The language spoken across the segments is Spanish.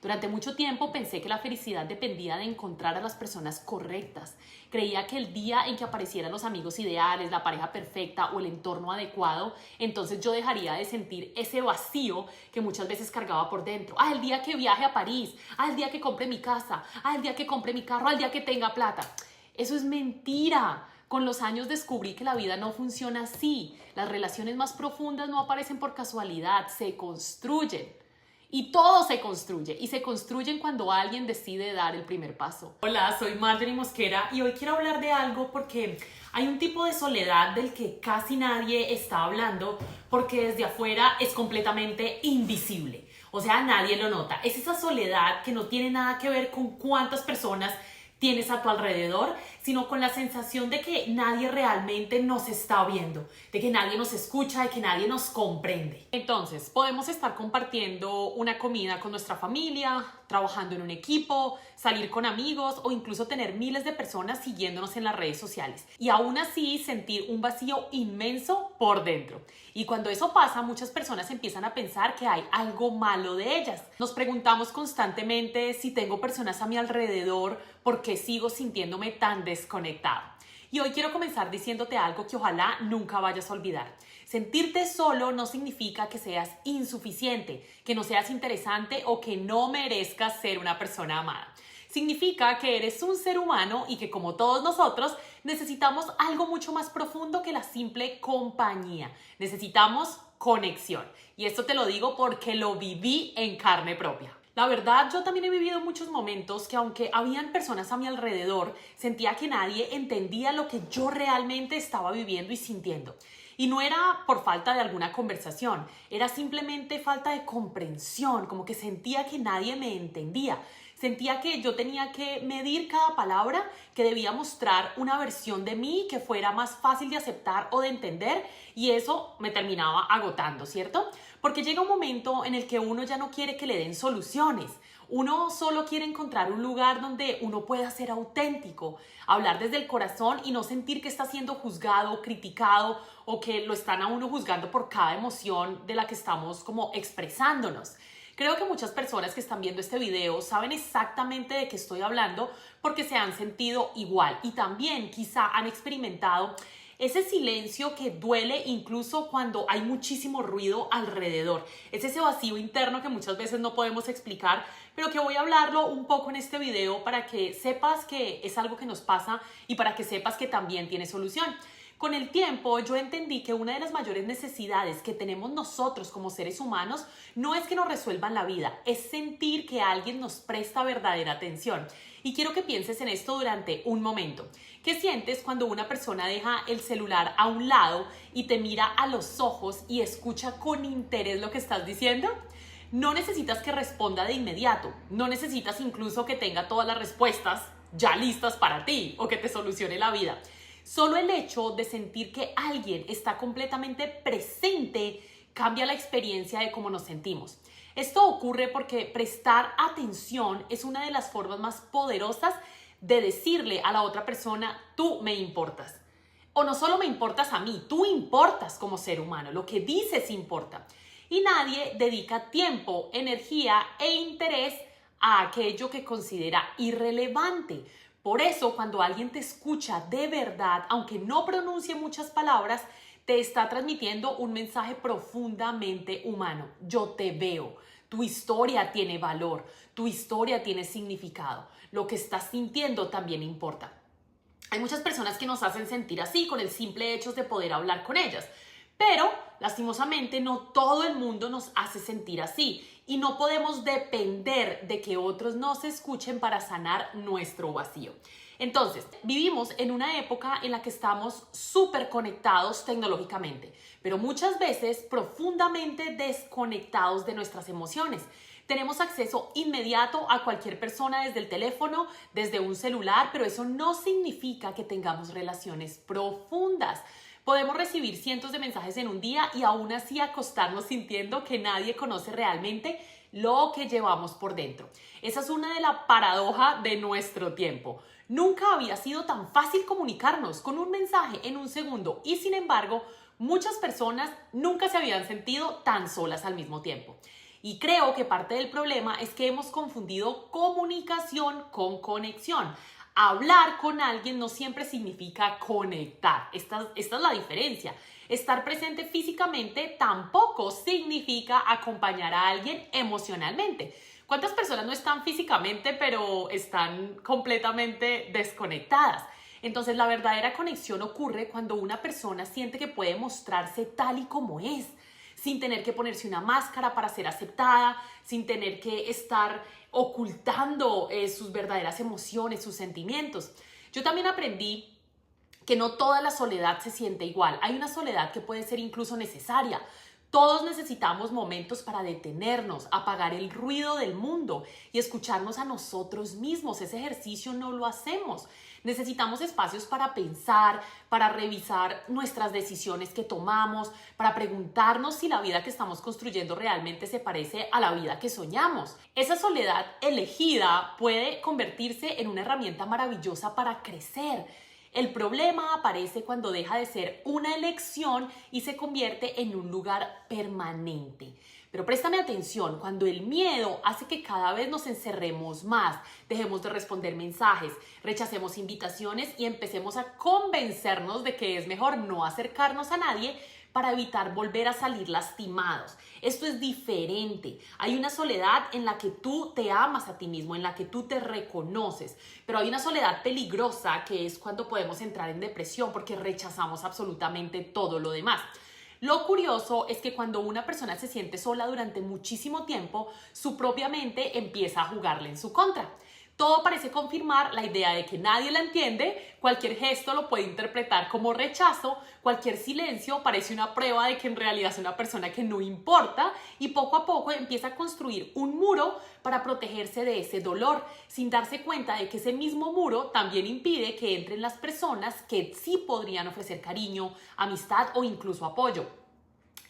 Durante mucho tiempo pensé que la felicidad dependía de encontrar a las personas correctas. Creía que el día en que aparecieran los amigos ideales, la pareja perfecta o el entorno adecuado, entonces yo dejaría de sentir ese vacío que muchas veces cargaba por dentro. El día que viaje a París, el día que compre mi casa, el día que compre mi carro, el día que tenga plata. Eso es mentira. Con los años descubrí que la vida no funciona así. Las relaciones más profundas no aparecen por casualidad, se construyen. Y todo se construye, y se construyen cuando alguien decide dar el primer paso. Hola, soy Marjorie Mosquera y hoy quiero hablar de algo porque hay un tipo de soledad del que casi nadie está hablando porque desde afuera es completamente invisible. O sea, nadie lo nota. Es esa soledad que no tiene nada que ver con cuántas personas tienes a tu alrededor, sino con la sensación de que nadie realmente nos está viendo, de que nadie nos escucha, de que nadie nos comprende. Entonces, podemos estar compartiendo una comida con nuestra familia, trabajando en un equipo, salir con amigos o incluso tener miles de personas siguiéndonos en las redes sociales y aún así sentir un vacío inmenso por dentro. Y cuando eso pasa, muchas personas empiezan a pensar que hay algo malo de ellas. Nos preguntamos constantemente si tengo personas a mi alrededor, ¿por qué sigo sintiéndome tan desconectado? Y hoy quiero comenzar diciéndote algo que ojalá nunca vayas a olvidar. Sentirte solo no significa que seas insuficiente, que no seas interesante o que no merezcas ser una persona amada. Significa que eres un ser humano y que, como todos nosotros, necesitamos algo mucho más profundo que la simple compañía. Necesitamos conexión. Y esto te lo digo porque lo viví en carne propia. La verdad, yo también he vivido muchos momentos que, aunque habían personas a mi alrededor, sentía que nadie entendía lo que yo realmente estaba viviendo y sintiendo. Y no era por falta de alguna conversación, era simplemente falta de comprensión, como que sentía que nadie me entendía. Sentía que yo tenía que medir cada palabra, que debía mostrar una versión de mí que fuera más fácil de aceptar o de entender, y eso me terminaba agotando, ¿cierto? Porque llega un momento en el que uno ya no quiere que le den soluciones. Uno solo quiere encontrar un lugar donde uno pueda ser auténtico, hablar desde el corazón y no sentir que está siendo juzgado, criticado o que lo están a uno juzgando por cada emoción de la que estamos como expresándonos. Creo que muchas personas que están viendo este video saben exactamente de qué estoy hablando porque se han sentido igual y también quizá han experimentado ese silencio que duele incluso cuando hay muchísimo ruido alrededor. Es ese vacío interno que muchas veces no podemos explicar, pero que voy a hablarlo un poco en este video para que sepas que es algo que nos pasa y para que sepas que también tiene solución. Con el tiempo yo entendí que una de las mayores necesidades que tenemos nosotros como seres humanos no es que nos resuelvan la vida, es sentir que alguien nos presta verdadera atención. Y quiero que pienses en esto durante un momento. ¿Qué sientes cuando una persona deja el celular a un lado y te mira a los ojos y escucha con interés lo que estás diciendo? No necesitas que responda de inmediato, no necesitas incluso que tenga todas las respuestas ya listas para ti o que te solucione la vida. Solo el hecho de sentir que alguien está completamente presente cambia la experiencia de cómo nos sentimos. Esto ocurre porque prestar atención es una de las formas más poderosas de decirle a la otra persona, tú me importas. O no solo me importas a mí, tú importas como ser humano, lo que dices importa. Y nadie dedica tiempo, energía e interés a aquello que considera irrelevante. Por eso, cuando alguien te escucha de verdad, aunque no pronuncie muchas palabras, te está transmitiendo un mensaje profundamente humano. Yo te veo. Tu historia tiene valor. Tu historia tiene significado. Lo que estás sintiendo también importa. Hay muchas personas que nos hacen sentir así con el simple hecho de poder hablar con ellas. Pero, lastimosamente, no todo el mundo nos hace sentir así y no podemos depender de que otros nos escuchen para sanar nuestro vacío. Entonces, vivimos en una época en la que estamos súper conectados tecnológicamente, pero muchas veces profundamente desconectados de nuestras emociones. Tenemos acceso inmediato a cualquier persona desde el teléfono, desde un celular, pero eso no significa que tengamos relaciones profundas. Podemos recibir cientos de mensajes en un día y aún así acostarnos sintiendo que nadie conoce realmente lo que llevamos por dentro. Esa es una de las paradojas de nuestro tiempo. Nunca había sido tan fácil comunicarnos con un mensaje en un segundo y, sin embargo, muchas personas nunca se habían sentido tan solas al mismo tiempo. Y creo que parte del problema es que hemos confundido comunicación con conexión. Hablar con alguien no siempre significa conectar. Esta es la diferencia. Estar presente físicamente tampoco significa acompañar a alguien emocionalmente. ¿Cuántas personas no están físicamente, pero están completamente desconectadas? Entonces, la verdadera conexión ocurre cuando una persona siente que puede mostrarse tal y como es, sin tener que ponerse una máscara para ser aceptada, sin tener que estar ocultando sus verdaderas emociones, sus sentimientos. Yo también aprendí que no toda la soledad se siente igual. Hay una soledad que puede ser incluso necesaria. Todos necesitamos momentos para detenernos, apagar el ruido del mundo y escucharnos a nosotros mismos. Ese ejercicio no lo hacemos. Necesitamos espacios para pensar, para revisar nuestras decisiones que tomamos, para preguntarnos si la vida que estamos construyendo realmente se parece a la vida que soñamos. Esa soledad elegida puede convertirse en una herramienta maravillosa para crecer. El problema aparece cuando deja de ser una elección y se convierte en un lugar permanente. Pero préstame atención, cuando el miedo hace que cada vez nos encerremos más, dejemos de responder mensajes, rechacemos invitaciones y empecemos a convencernos de que es mejor no acercarnos a nadie para evitar volver a salir lastimados. Esto es diferente. Hay una soledad en la que tú te amas a ti mismo, en la que tú te reconoces, pero hay una soledad peligrosa que es cuando podemos entrar en depresión porque rechazamos absolutamente todo lo demás. Lo curioso es que cuando una persona se siente sola durante muchísimo tiempo, su propia mente empieza a jugarle en su contra. Todo parece confirmar la idea de que nadie la entiende, cualquier gesto lo puede interpretar como rechazo, cualquier silencio parece una prueba de que en realidad es una persona que no importa y poco a poco empieza a construir un muro para protegerse de ese dolor, sin darse cuenta de que ese mismo muro también impide que entren las personas que sí podrían ofrecer cariño, amistad o incluso apoyo.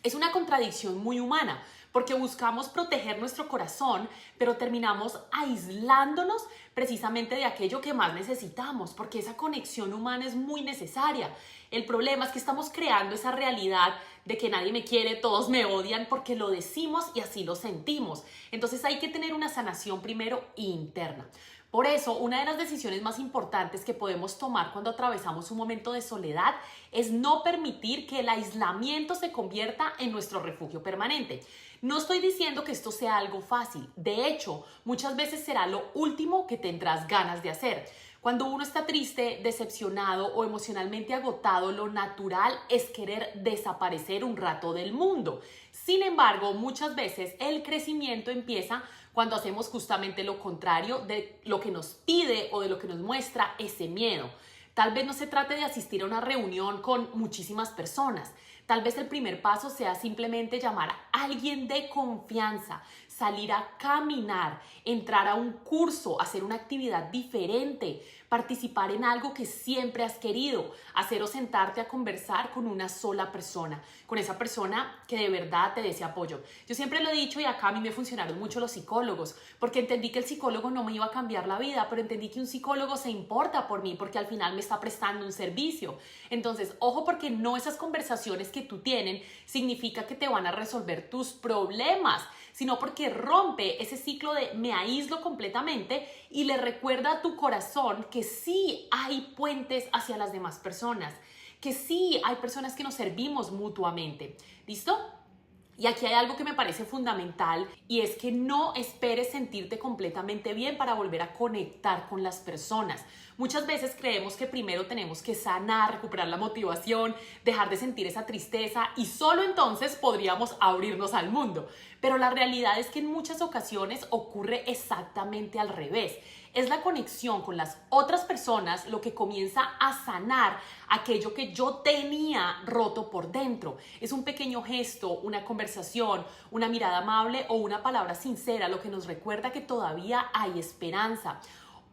Es una contradicción muy humana, porque buscamos proteger nuestro corazón, pero terminamos aislándonos precisamente de aquello que más necesitamos, porque esa conexión humana es muy necesaria. El problema es que estamos creando esa realidad de que nadie me quiere, todos me odian, porque lo decimos y así lo sentimos. Entonces hay que tener una sanación primero interna. Por eso, una de las decisiones más importantes que podemos tomar cuando atravesamos un momento de soledad es no permitir que el aislamiento se convierta en nuestro refugio permanente. No estoy diciendo que esto sea algo fácil. De hecho, muchas veces será lo último que tendrás ganas de hacer. Cuando uno está triste, decepcionado o emocionalmente agotado, lo natural es querer desaparecer un rato del mundo. Sin embargo, muchas veces el crecimiento empieza cuando hacemos justamente lo contrario de lo que nos pide o de lo que nos muestra ese miedo. Tal vez no se trate de asistir a una reunión con muchísimas personas. Tal vez el primer paso sea simplemente llamar a alguien de confianza, salir a caminar, entrar a un curso, hacer una actividad diferente, participar en algo que siempre has querido, hacer o sentarte a conversar con una sola persona, con esa persona que de verdad te dé ese apoyo. Yo siempre lo he dicho y acá a mí me funcionaron mucho los psicólogos, porque entendí que el psicólogo no me iba a cambiar la vida, pero entendí que un psicólogo se importa por mí porque al final me está prestando un servicio. Entonces, ojo, porque no esas conversaciones que tú tienes significa que te van a resolver tus problemas, sino porque rompe ese ciclo de me aíslo completamente y le recuerda a tu corazón que sí hay puentes hacia las demás personas, que sí hay personas que nos servimos mutuamente. ¿Listo? Y aquí hay algo que me parece fundamental y es que no esperes sentirte completamente bien para volver a conectar con las personas. Muchas veces creemos que primero tenemos que sanar, recuperar la motivación, dejar de sentir esa tristeza y solo entonces podríamos abrirnos al mundo. Pero la realidad es que en muchas ocasiones ocurre exactamente al revés. Es la conexión con las otras personas lo que comienza a sanar aquello que yo tenía roto por dentro. Es un pequeño gesto, una conversación, una mirada amable o una palabra sincera lo que nos recuerda que todavía hay esperanza.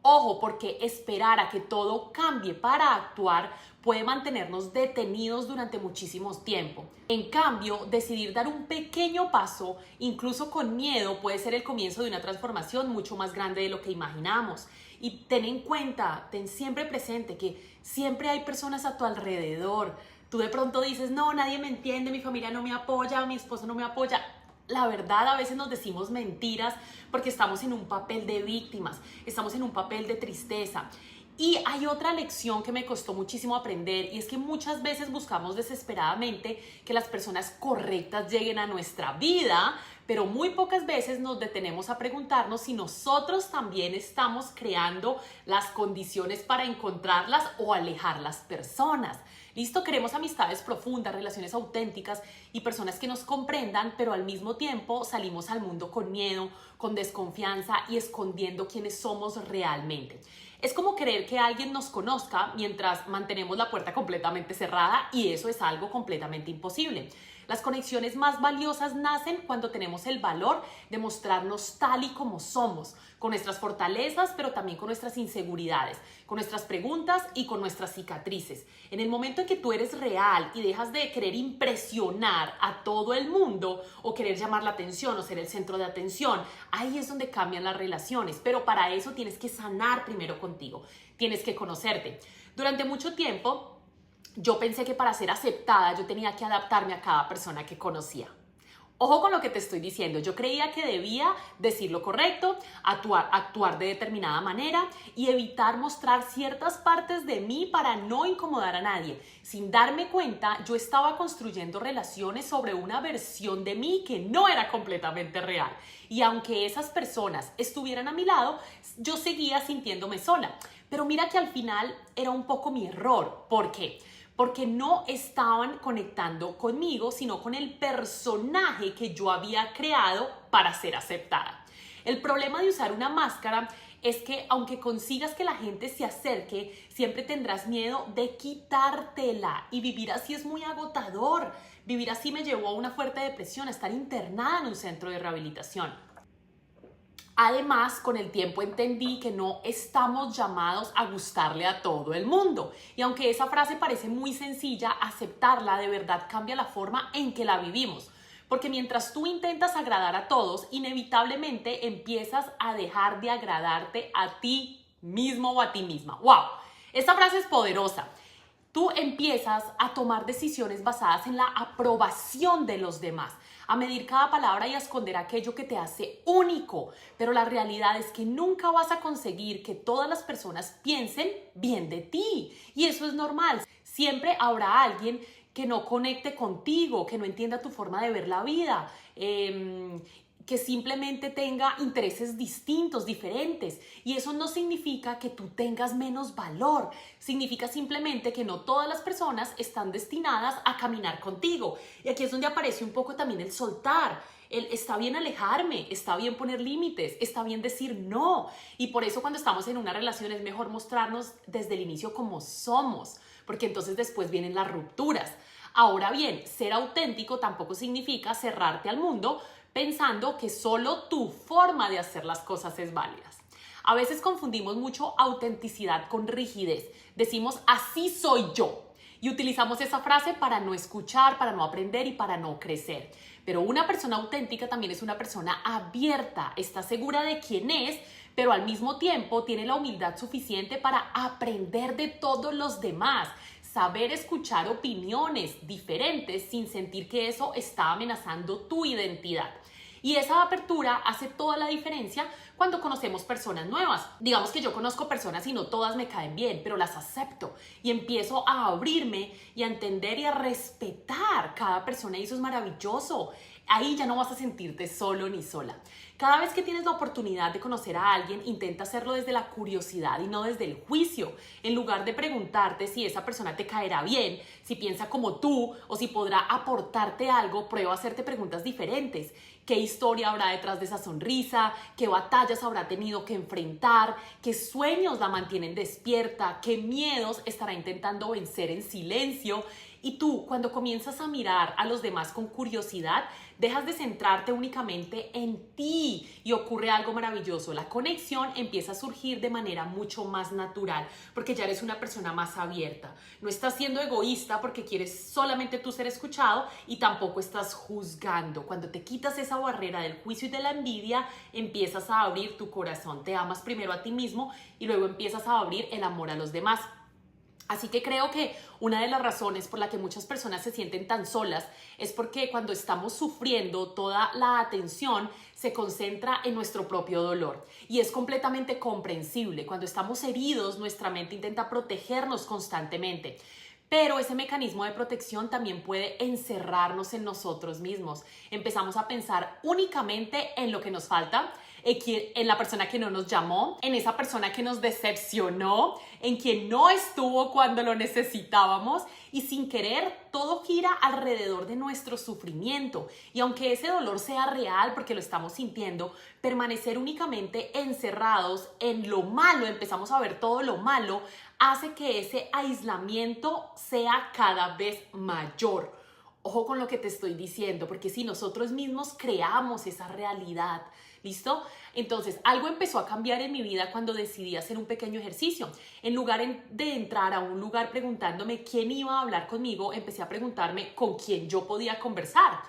Ojo, porque esperar a que todo cambie para actuar puede mantenernos detenidos durante muchísimo tiempo. En cambio, decidir dar un pequeño paso, incluso con miedo, puede ser el comienzo de una transformación mucho más grande de lo que imaginamos. Y ten en cuenta, ten siempre presente que siempre hay personas a tu alrededor. Tú de pronto dices, no, nadie me entiende, mi familia no me apoya, mi esposo no me apoya. la verdad a veces nos decimos mentiras porque estamos en un papel de víctimas, estamos en un papel de tristeza. Y hay otra lección que me costó muchísimo aprender, y es que muchas veces buscamos desesperadamente que las personas correctas lleguen a nuestra vida, pero muy pocas veces nos detenemos a preguntarnos si nosotros también estamos creando las condiciones para encontrarlas o alejar las personas. ¿Listo? Queremos amistades profundas, relaciones auténticas y personas que nos comprendan, pero al mismo tiempo salimos al mundo con miedo, con desconfianza y escondiendo quiénes somos realmente. Es como querer que alguien nos conozca mientras mantenemos la puerta completamente cerrada, y eso es algo completamente imposible. Las conexiones más valiosas nacen cuando tenemos el valor de mostrarnos tal y como somos, con nuestras fortalezas, pero también con nuestras inseguridades, con nuestras preguntas y con nuestras cicatrices. En el momento en que tú eres real y dejas de querer impresionar a todo el mundo o querer llamar la atención o ser el centro de atención, ahí es donde cambian las relaciones. Pero para eso tienes que sanar primero contigo, tienes que conocerte. Durante mucho tiempo, yo pensé que para ser aceptada yo tenía que adaptarme a cada persona que conocía. Ojo con lo que te estoy diciendo. Yo creía que debía decir lo correcto, actuar de determinada manera y evitar mostrar ciertas partes de mí para no incomodar a nadie. Sin darme cuenta, yo estaba construyendo relaciones sobre una versión de mí que no era completamente real. Y aunque esas personas estuvieran a mi lado, yo seguía sintiéndome sola. Pero mira que al final era un poco mi error. ¿Por qué? Porque no estaban conectando conmigo, sino con el personaje que yo había creado para ser aceptada. El problema de usar una máscara es que aunque consigas que la gente se acerque, siempre tendrás miedo de quitártela, y vivir así es muy agotador. Vivir así me llevó a una fuerte depresión, a estar internada en un centro de rehabilitación. Además, con el tiempo entendí que no estamos llamados a gustarle a todo el mundo. Y aunque esa frase parece muy sencilla, aceptarla de verdad cambia la forma en que la vivimos. Porque mientras tú intentas agradar a todos, inevitablemente empiezas a dejar de agradarte a ti mismo o a ti misma. ¡Wow! Esta frase es poderosa. Tú empiezas a tomar decisiones basadas en la aprobación de los demás, a medir cada palabra y a esconder aquello que te hace único. Pero la realidad es que nunca vas a conseguir que todas las personas piensen bien de ti. Y eso es normal. Siempre habrá alguien que no conecte contigo, que no entienda tu forma de ver la vida, que simplemente tenga intereses distintos, diferentes. Y eso no significa que tú tengas menos valor. Significa simplemente que no todas las personas están destinadas a caminar contigo. Y aquí es donde aparece un poco también el soltar. Está bien alejarme, está bien poner límites, está bien decir no. Y por eso cuando estamos en una relación es mejor mostrarnos desde el inicio como somos, porque entonces después vienen las rupturas. Ahora bien, ser auténtico tampoco significa cerrarte al mundo pensando que solo tu forma de hacer las cosas es válida. A veces confundimos mucho autenticidad con rigidez. Decimos así soy yo y utilizamos esa frase para no escuchar, para no aprender y para no crecer. Pero una persona auténtica también es una persona abierta, está segura de quién es, pero al mismo tiempo tiene la humildad suficiente para aprender de todos los demás. Saber escuchar opiniones diferentes sin sentir que eso está amenazando tu identidad. Y esa apertura hace toda la diferencia cuando conocemos personas nuevas. Digamos que yo conozco personas y no todas me caen bien, pero las acepto y empiezo a abrirme y a entender y a respetar cada persona, y eso es maravilloso. Ahí ya no vas a sentirte solo ni sola. Cada vez que tienes la oportunidad de conocer a alguien, intenta hacerlo desde la curiosidad y no desde el juicio. En lugar de preguntarte si esa persona te caerá bien, si piensa como tú o si podrá aportarte algo, prueba a hacerte preguntas diferentes. ¿Qué historia habrá detrás de esa sonrisa? ¿Qué batallas habrá tenido que enfrentar? ¿Qué sueños la mantienen despierta? ¿Qué miedos estará intentando vencer en silencio? Y tú, cuando comienzas a mirar a los demás con curiosidad, dejas de centrarte únicamente en ti y ocurre algo maravilloso. La conexión empieza a surgir de manera mucho más natural porque ya eres una persona más abierta. No estás siendo egoísta porque quieres solamente tú ser escuchado, y tampoco estás juzgando. Cuando te quitas esa barrera del juicio y de la envidia, empiezas a abrir tu corazón. Te amas primero a ti mismo y luego empiezas a abrir el amor a los demás. Así que creo que una de las razones por la que muchas personas se sienten tan solas es porque cuando estamos sufriendo, toda la atención se concentra en nuestro propio dolor. Y es completamente comprensible. Cuando estamos heridos, nuestra mente intenta protegernos constantemente. Pero ese mecanismo de protección también puede encerrarnos en nosotros mismos. Empezamos a pensar únicamente en lo que nos falta, en la persona que no nos llamó, en esa persona que nos decepcionó, en quien no estuvo cuando lo necesitábamos, y sin querer todo gira alrededor de nuestro sufrimiento. Y aunque ese dolor sea real porque lo estamos sintiendo, permanecer únicamente encerrados en lo malo, empezamos a ver todo lo malo, hace que ese aislamiento sea cada vez mayor. Ojo con lo que te estoy diciendo, porque si nosotros mismos creamos esa realidad, ¿listo? Entonces, algo empezó a cambiar en mi vida cuando decidí hacer un pequeño ejercicio. En lugar de entrar a un lugar preguntándome quién iba a hablar conmigo, empecé a preguntarme con quién yo podía conversar.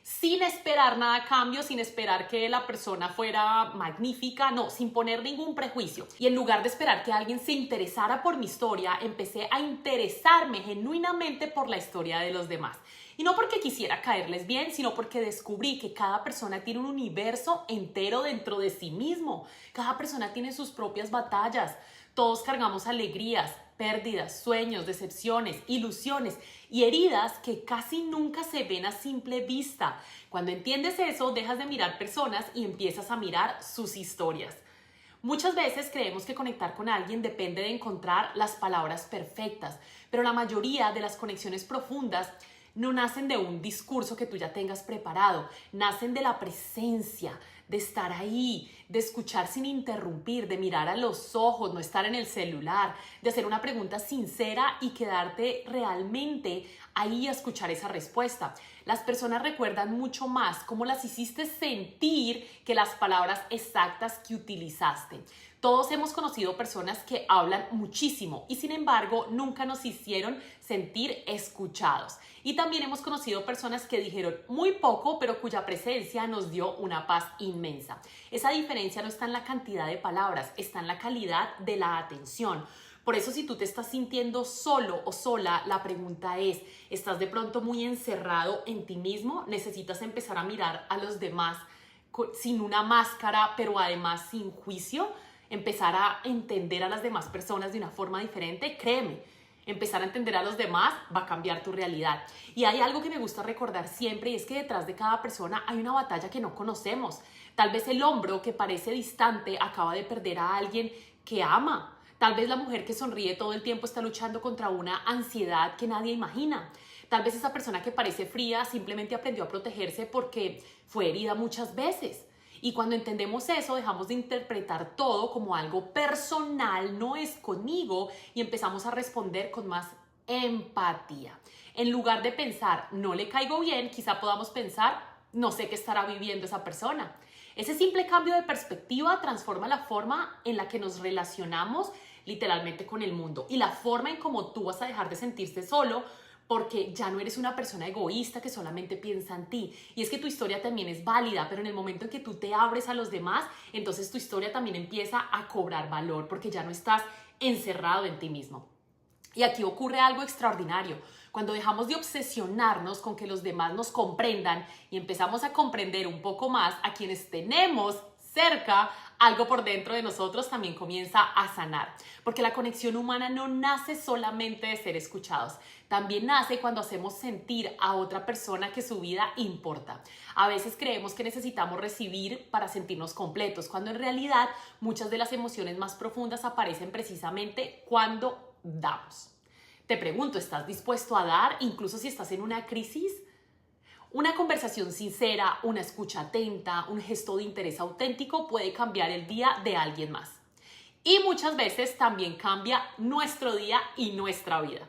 Sin esperar nada a cambio, sin esperar que la persona fuera magnífica, no, sin poner ningún prejuicio. Y en lugar de esperar que alguien se interesara por mi historia, empecé a interesarme genuinamente por la historia de los demás. Y no porque quisiera caerles bien, sino porque descubrí que cada persona tiene un universo entero dentro de sí mismo. Cada persona tiene sus propias batallas. Todos cargamos alegrías, pérdidas, sueños, decepciones, ilusiones y heridas que casi nunca se ven a simple vista. Cuando entiendes eso, dejas de mirar personas y empiezas a mirar sus historias. Muchas veces creemos que conectar con alguien depende de encontrar las palabras perfectas, pero la mayoría de las conexiones profundas no nacen de un discurso que tú ya tengas preparado, nacen de la presencia, de estar ahí, de escuchar sin interrumpir, de mirar a los ojos, no estar en el celular, de hacer una pregunta sincera y quedarte realmente ahí a escuchar esa respuesta. Las personas recuerdan mucho más cómo las hiciste sentir que las palabras exactas que utilizaste. Todos hemos conocido personas que hablan muchísimo y sin embargo nunca nos hicieron sentir escuchados. Y también hemos conocido personas que dijeron muy poco pero cuya presencia nos dio una paz inmensa. Esa diferencia no está en la cantidad de palabras, está en la calidad de la atención. Por eso si tú te estás sintiendo solo o sola, la pregunta es, ¿estás de pronto muy encerrado en ti mismo? ¿Necesitas empezar a mirar a los demás sin una máscara pero además sin juicio? Empezar a entender a las demás personas de una forma diferente, créeme, empezar a entender a los demás va a cambiar tu realidad. Y hay algo que me gusta recordar siempre y es que detrás de cada persona hay una batalla que no conocemos. Tal vez el hombro que parece distante acaba de perder a alguien que ama. Tal vez la mujer que sonríe todo el tiempo está luchando contra una ansiedad que nadie imagina. Tal vez esa persona que parece fría simplemente aprendió a protegerse porque fue herida muchas veces. Y cuando entendemos eso, dejamos de interpretar todo como algo personal, no es conmigo, y empezamos a responder con más empatía. En lugar de pensar, no le caigo bien, quizá podamos pensar, no sé qué estará viviendo esa persona. Ese simple cambio de perspectiva transforma la forma en la que nos relacionamos literalmente con el mundo y la forma en cómo tú vas a dejar de sentirte solo, porque ya no eres una persona egoísta que solamente piensa en ti. Y es que tu historia también es válida, pero en el momento en que tú te abres a los demás, entonces tu historia también empieza a cobrar valor, porque ya no estás encerrado en ti mismo. Y aquí ocurre algo extraordinario. Cuando dejamos de obsesionarnos con que los demás nos comprendan y empezamos a comprender un poco más a quienes tenemos cerca, algo por dentro de nosotros también comienza a sanar. Porque la conexión humana no nace solamente de ser escuchados, también nace cuando hacemos sentir a otra persona que su vida importa. A veces creemos que necesitamos recibir para sentirnos completos, cuando en realidad muchas de las emociones más profundas aparecen precisamente cuando damos. Te pregunto, ¿estás dispuesto a dar incluso si estás en una crisis? Una conversación sincera, una escucha atenta, un gesto de interés auténtico puede cambiar el día de alguien más. Y muchas veces también cambia nuestro día y nuestra vida.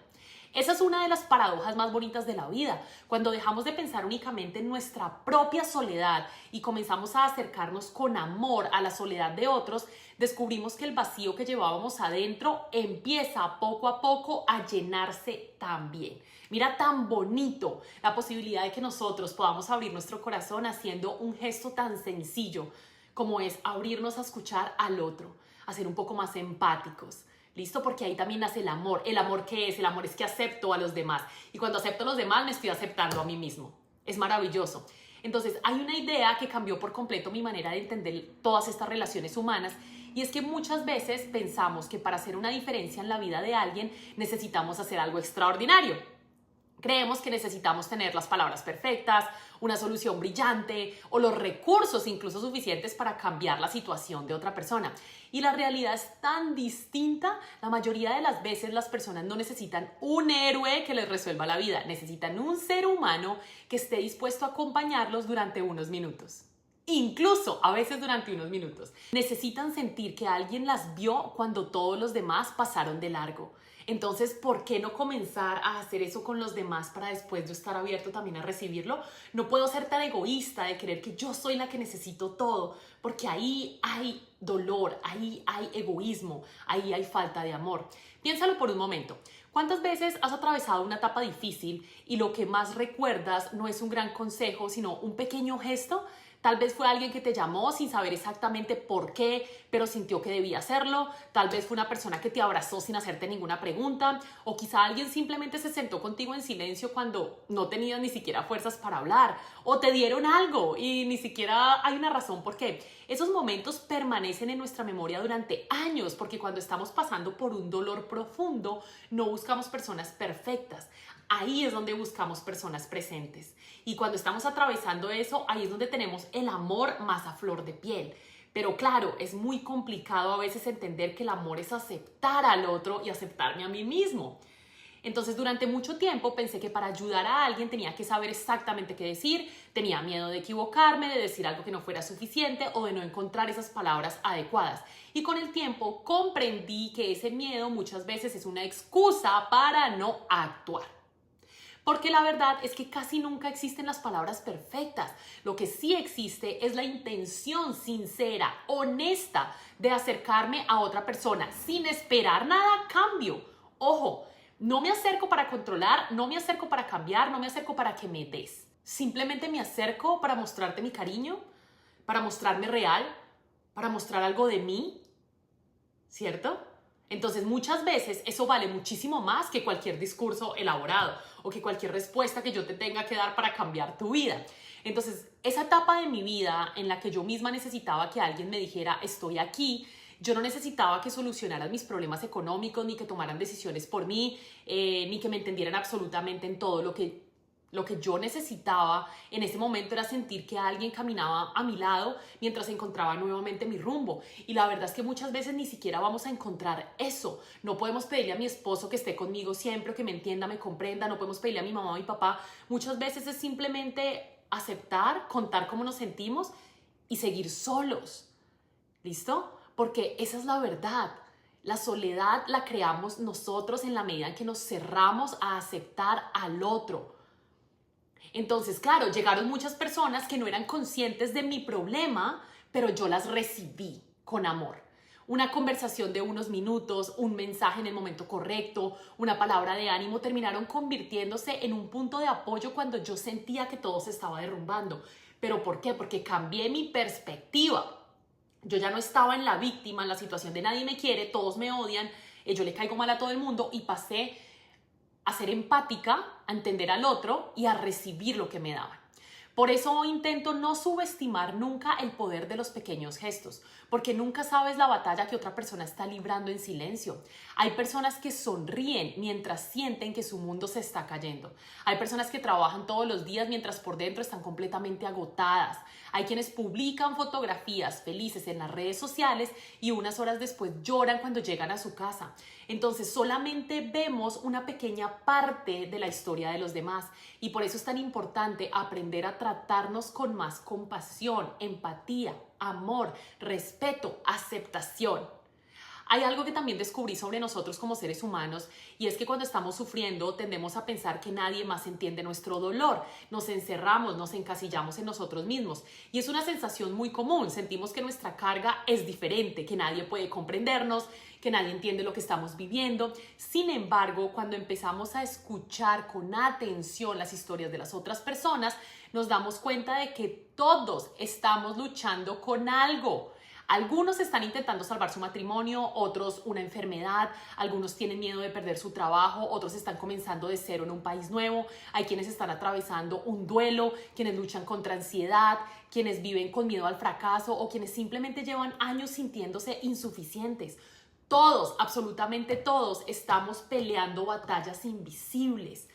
Esa es una de las paradojas más bonitas de la vida. Cuando dejamos de pensar únicamente en nuestra propia soledad y comenzamos a acercarnos con amor a la soledad de otros, descubrimos que el vacío que llevábamos adentro empieza poco a poco a llenarse también. Mira tan bonito la posibilidad de que nosotros podamos abrir nuestro corazón haciendo un gesto tan sencillo como es abrirnos a escuchar al otro, a ser un poco más empáticos. ¿Listo? Porque ahí también nace el amor. ¿El amor qué es? El amor es que acepto a los demás. Y cuando acepto a los demás, me estoy aceptando a mí mismo. Es maravilloso. Entonces, hay una idea que cambió por completo mi manera de entender todas estas relaciones humanas, y es que muchas veces pensamos que para hacer una diferencia en la vida de alguien necesitamos hacer algo extraordinario. Creemos que necesitamos tener las palabras perfectas, una solución brillante o los recursos incluso suficientes para cambiar la situación de otra persona. Y la realidad es tan distinta. La mayoría de las veces las personas no necesitan un héroe que les resuelva la vida. Necesitan un ser humano que esté dispuesto a acompañarlos durante unos minutos. Incluso a veces durante unos minutos. Necesitan sentir que alguien las vio cuando todos los demás pasaron de largo. Entonces, ¿por qué no comenzar a hacer eso con los demás para después yo estar abierto también a recibirlo? No puedo ser tan egoísta de creer que yo soy la que necesito todo, porque ahí hay dolor, ahí hay egoísmo, ahí hay falta de amor. Piénsalo por un momento. ¿Cuántas veces has atravesado una etapa difícil y lo que más recuerdas no es un gran consejo, sino un pequeño gesto? Tal vez fue alguien que te llamó sin saber exactamente por qué, pero sintió que debía hacerlo. Tal vez fue una persona que te abrazó sin hacerte ninguna pregunta. O quizá alguien simplemente se sentó contigo en silencio cuando no tenías ni siquiera fuerzas para hablar. O te dieron algo y ni siquiera hay una razón por qué. Esos momentos permanecen en nuestra memoria durante años, porque cuando estamos pasando por un dolor profundo, no buscamos personas perfectas. Ahí es donde buscamos personas presentes. Y cuando estamos atravesando eso, ahí es donde tenemos el amor más a flor de piel. Pero claro, es muy complicado a veces entender que el amor es aceptar al otro y aceptarme a mí mismo. Entonces, durante mucho tiempo pensé que para ayudar a alguien tenía que saber exactamente qué decir, tenía miedo de equivocarme, de decir algo que no fuera suficiente o de no encontrar esas palabras adecuadas. Y con el tiempo comprendí que ese miedo muchas veces es una excusa para no actuar. Porque la verdad es que casi nunca existen las palabras perfectas. Lo que sí existe es la intención sincera, honesta, de acercarme a otra persona sin esperar nada a cambio. Ojo, no me acerco para controlar, no me acerco para cambiar, no me acerco para que me des. Simplemente me acerco para mostrarte mi cariño, para mostrarme real, para mostrar algo de mí, ¿cierto? Entonces muchas veces eso vale muchísimo más que cualquier discurso elaborado o que cualquier respuesta que yo te tenga que dar para cambiar tu vida. Entonces esa etapa de mi vida en la que yo misma necesitaba que alguien me dijera estoy aquí, yo no necesitaba que solucionaran mis problemas económicos, ni que tomaran decisiones por mí, ni que me entendieran absolutamente en todo. Lo que yo necesitaba en ese momento era sentir que alguien caminaba a mi lado mientras encontraba nuevamente mi rumbo. Y la verdad es que muchas veces ni siquiera vamos a encontrar eso. No podemos pedirle a mi esposo que esté conmigo siempre, que me entienda, me comprenda. No podemos pedirle a mi mamá o a mi papá. Muchas veces es simplemente aceptar, contar cómo nos sentimos y seguir solos. ¿Listo? Porque esa es la verdad. La soledad la creamos nosotros en la medida en que nos cerramos a aceptar al otro. Entonces, claro, llegaron muchas personas que no eran conscientes de mi problema, pero yo las recibí con amor. Una conversación de unos minutos, un mensaje en el momento correcto, una palabra de ánimo terminaron convirtiéndose en un punto de apoyo cuando yo sentía que todo se estaba derrumbando. ¿Pero por qué? Porque cambié mi perspectiva. Yo ya no estaba en la víctima, en la situación de nadie me quiere, todos me odian, yo le caigo mal a todo el mundo y pasé a ser empática, a entender al otro y a recibir lo que me daban. Por eso intento no subestimar nunca el poder de los pequeños gestos, porque nunca sabes la batalla que otra persona está librando en silencio. Hay personas que sonríen mientras sienten que su mundo se está cayendo. Hay personas que trabajan todos los días mientras por dentro están completamente agotadas. Hay quienes publican fotografías felices en las redes sociales y unas horas después lloran cuando llegan a su casa. Entonces solamente vemos una pequeña parte de la historia de los demás y por eso es tan importante aprender a tratarnos con más compasión, empatía, amor, respeto, aceptación. Hay algo que también descubrí sobre nosotros como seres humanos y es que cuando estamos sufriendo tendemos a pensar que nadie más entiende nuestro dolor. Nos encerramos, nos encasillamos en nosotros mismos y es una sensación muy común. Sentimos que nuestra carga es diferente, que nadie puede comprendernos, que nadie entiende lo que estamos viviendo. Sin embargo, cuando empezamos a escuchar con atención las historias de las otras personas, nos damos cuenta de que todos estamos luchando con algo. Algunos están intentando salvar su matrimonio, otros una enfermedad, algunos tienen miedo de perder su trabajo, otros están comenzando de cero en un país nuevo, hay quienes están atravesando un duelo, quienes luchan contra ansiedad, quienes viven con miedo al fracaso o quienes simplemente llevan años sintiéndose insuficientes. Todos, absolutamente todos, estamos peleando batallas invisibles.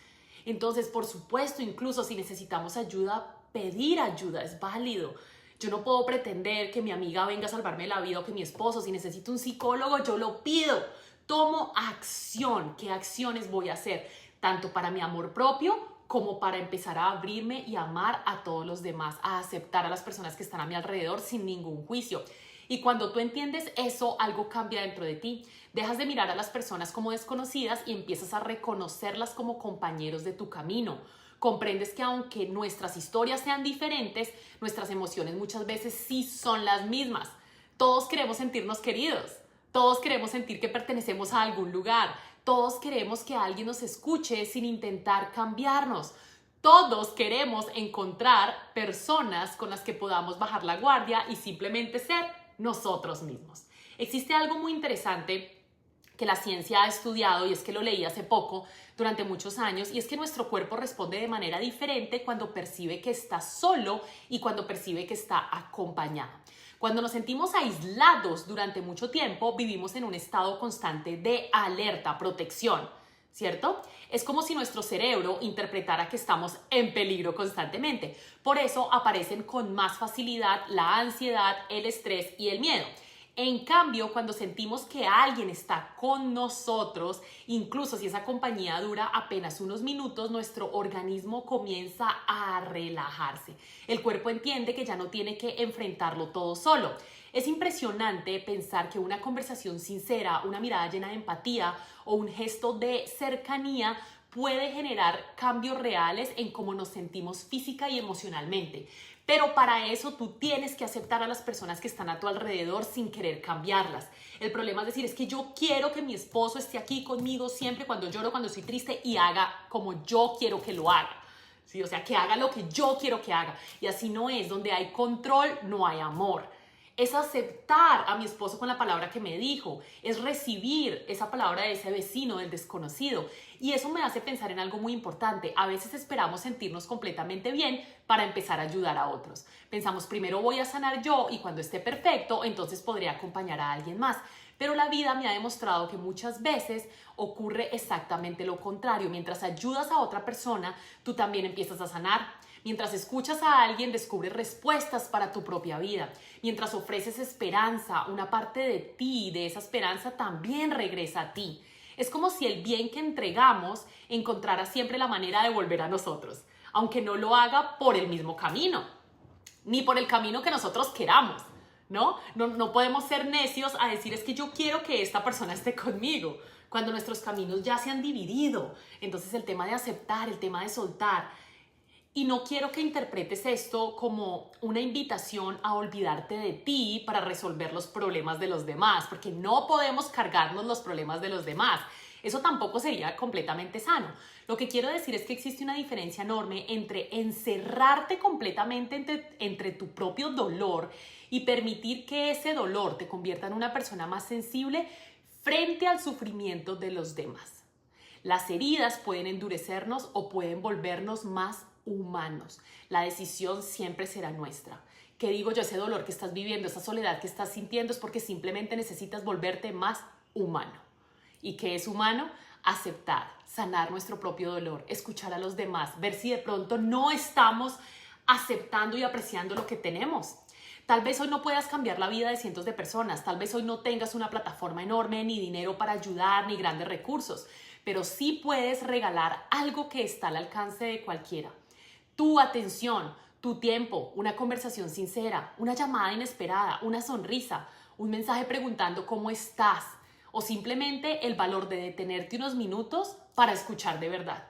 Entonces, por supuesto, incluso si necesitamos ayuda, pedir ayuda es válido. Yo no puedo pretender que mi amiga venga a salvarme la vida o que mi esposo, si necesito un psicólogo, yo lo pido. Tomo acción. ¿Qué acciones voy a hacer? Tanto para mi amor propio como para empezar a abrirme y amar a todos los demás, a aceptar a las personas que están a mi alrededor sin ningún juicio. Y cuando tú entiendes eso, algo cambia dentro de ti. Dejas de mirar a las personas como desconocidas y empiezas a reconocerlas como compañeros de tu camino. Comprendes que aunque nuestras historias sean diferentes, nuestras emociones muchas veces sí son las mismas. Todos queremos sentirnos queridos, todos queremos sentir que pertenecemos a algún lugar, todos queremos que alguien nos escuche sin intentar cambiarnos. Todos queremos encontrar personas con las que podamos bajar la guardia y simplemente ser nosotros mismos. Existe algo muy interesante que la ciencia ha estudiado, y es que lo leí hace poco, durante muchos años, y es que nuestro cuerpo responde de manera diferente cuando percibe que está solo y cuando percibe que está acompañado. Cuando nos sentimos aislados durante mucho tiempo, vivimos en un estado constante de alerta, protección, ¿cierto? Es como si nuestro cerebro interpretara que estamos en peligro constantemente. Por eso aparecen con más facilidad la ansiedad, el estrés y el miedo. En cambio, cuando sentimos que alguien está con nosotros, incluso si esa compañía dura apenas unos minutos, nuestro organismo comienza a relajarse. El cuerpo entiende que ya no tiene que enfrentarlo todo solo. Es impresionante pensar que una conversación sincera, una mirada llena de empatía o un gesto de cercanía puede generar cambios reales en cómo nos sentimos física y emocionalmente. Pero para eso tú tienes que aceptar a las personas que están a tu alrededor sin querer cambiarlas. El problema es decir, es que yo quiero que mi esposo esté aquí conmigo siempre cuando lloro, cuando estoy triste y haga como yo quiero que lo haga. ¿Sí? O sea, que haga lo que yo quiero que haga. Y así no es. Donde hay control, no hay amor. Es aceptar a mi esposo con la palabra que me dijo, es recibir esa palabra de ese vecino, del desconocido. Y eso me hace pensar en algo muy importante. A veces esperamos sentirnos completamente bien para empezar a ayudar a otros. Pensamos, primero voy a sanar yo y cuando esté perfecto, entonces podré acompañar a alguien más. Pero la vida me ha demostrado que muchas veces ocurre exactamente lo contrario. Mientras ayudas a otra persona, tú también empiezas a sanar. Mientras escuchas a alguien, descubres respuestas para tu propia vida. Mientras ofreces esperanza, una parte de ti, de esa esperanza, también regresa a ti. Es como si el bien que entregamos encontrara siempre la manera de volver a nosotros, aunque no lo haga por el mismo camino, ni por el camino que nosotros queramos, ¿no? No podemos ser necios a decir, es que yo quiero que esta persona esté conmigo, cuando nuestros caminos ya se han dividido. Entonces el tema de aceptar, el tema de soltar. Y no quiero que interpretes esto como una invitación a olvidarte de ti para resolver los problemas de los demás, porque no podemos cargarnos los problemas de los demás. Eso tampoco sería completamente sano. Lo que quiero decir es que existe una diferencia enorme entre encerrarte completamente entre tu propio dolor y permitir que ese dolor te convierta en una persona más sensible frente al sufrimiento de los demás. Las heridas pueden endurecernos o pueden volvernos más humanos. La decisión siempre será nuestra. ¿Qué digo yo? Ese dolor que estás viviendo, esa soledad que estás sintiendo es porque simplemente necesitas volverte más humano. ¿Y qué es humano? Aceptar, sanar nuestro propio dolor, escuchar a los demás, ver si de pronto no estamos aceptando y apreciando lo que tenemos. Tal vez hoy no puedas cambiar la vida de cientos de personas, tal vez hoy no tengas una plataforma enorme, ni dinero para ayudar, ni grandes recursos, pero sí puedes regalar algo que está al alcance de cualquiera. Tu atención, tu tiempo, una conversación sincera, una llamada inesperada, una sonrisa, un mensaje preguntando cómo estás o simplemente el valor de detenerte unos minutos para escuchar de verdad.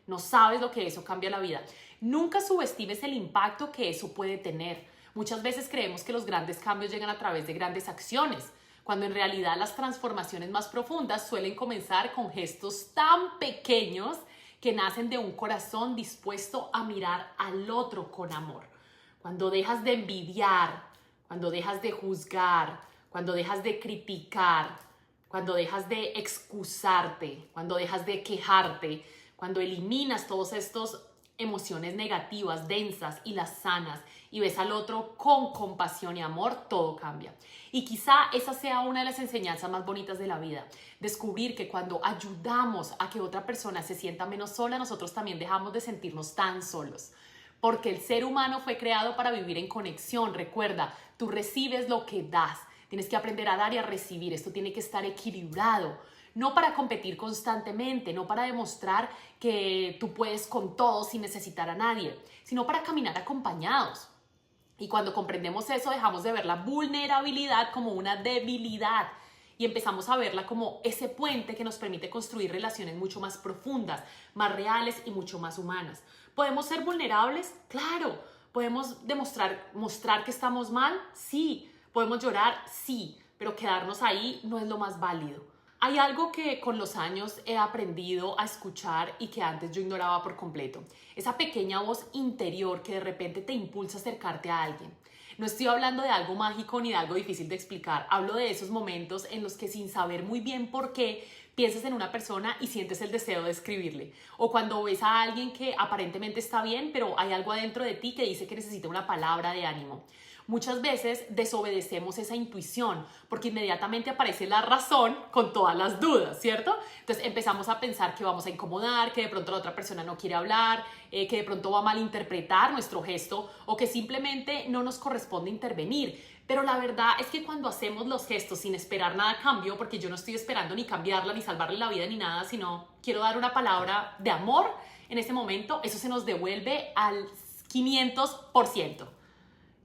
No sabes lo que eso cambia la vida. Nunca subestimes el impacto que eso puede tener. Muchas veces creemos que los grandes cambios llegan a través de grandes acciones, cuando en realidad las transformaciones más profundas suelen comenzar con gestos tan pequeños que nacen de un corazón dispuesto a mirar al otro con amor. Cuando dejas de envidiar, cuando dejas de juzgar, cuando dejas de criticar, cuando dejas de excusarte, cuando dejas de quejarte, cuando eliminas todas estas emociones negativas, densas y las sanas y ves al otro con compasión y amor, todo cambia. Y quizá esa sea una de las enseñanzas más bonitas de la vida. Descubrir que cuando ayudamos a que otra persona se sienta menos sola, nosotros también dejamos de sentirnos tan solos. Porque el ser humano fue creado para vivir en conexión. Recuerda, tú recibes lo que das. Tienes que aprender a dar y a recibir. Esto tiene que estar equilibrado. No para competir constantemente, no para demostrar que tú puedes con todo sin necesitar a nadie, sino para caminar acompañados. Y cuando comprendemos eso, dejamos de ver la vulnerabilidad como una debilidad y empezamos a verla como ese puente que nos permite construir relaciones mucho más profundas, más reales y mucho más humanas. ¿Podemos ser vulnerables? Claro. ¿Podemos mostrar que estamos mal? Sí. ¿Podemos llorar? Sí. Pero quedarnos ahí no es lo más válido. Hay algo que con los años he aprendido a escuchar y que antes yo ignoraba por completo. Esa pequeña voz interior que de repente te impulsa a acercarte a alguien. No estoy hablando de algo mágico ni de algo difícil de explicar. Hablo de esos momentos en los que sin saber muy bien por qué piensas en una persona y sientes el deseo de escribirle. O cuando ves a alguien que aparentemente está bien, pero hay algo adentro de ti que dice que necesita una palabra de ánimo. Muchas veces desobedecemos esa intuición porque inmediatamente aparece la razón con todas las dudas, ¿cierto? Entonces empezamos a pensar que vamos a incomodar, que de pronto la otra persona no quiere hablar, que de pronto va a malinterpretar nuestro gesto o que simplemente no nos corresponde intervenir. Pero la verdad es que cuando hacemos los gestos sin esperar nada a cambio, porque yo no estoy esperando ni cambiarla, ni salvarle la vida, ni nada, sino quiero dar una palabra de amor en ese momento, eso se nos devuelve al 500%.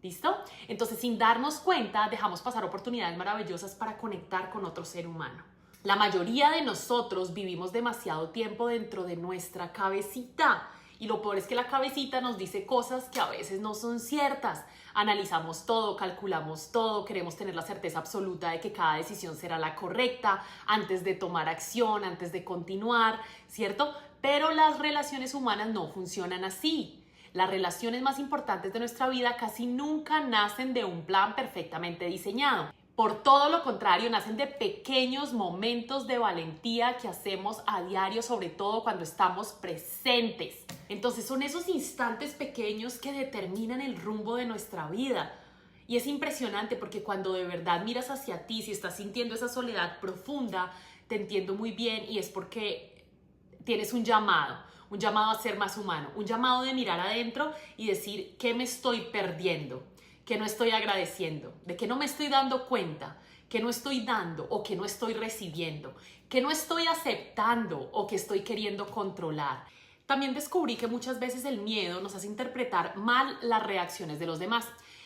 ¿Listo? Entonces, sin darnos cuenta, dejamos pasar oportunidades maravillosas para conectar con otro ser humano. La mayoría de nosotros vivimos demasiado tiempo dentro de nuestra cabecita. Y lo peor es que la cabecita nos dice cosas que a veces no son ciertas. Analizamos todo, calculamos todo, queremos tener la certeza absoluta de que cada decisión será la correcta antes de tomar acción, antes de continuar, ¿cierto? Pero las relaciones humanas no funcionan así. Las relaciones más importantes de nuestra vida casi nunca nacen de un plan perfectamente diseñado. Por todo lo contrario, nacen de pequeños momentos de valentía que hacemos a diario, sobre todo cuando estamos presentes. Entonces son esos instantes pequeños que determinan el rumbo de nuestra vida. Y es impresionante porque cuando de verdad miras hacia ti, si estás sintiendo esa soledad profunda, te entiendo muy bien y es porque tienes un llamado a ser más humano, un llamado de mirar adentro y decir qué me estoy perdiendo, qué no estoy agradeciendo, de qué no me estoy dando cuenta, qué no estoy dando o qué no estoy recibiendo, qué no estoy aceptando o qué estoy queriendo controlar. También descubrí que muchas veces el miedo nos hace interpretar mal las reacciones de los demás.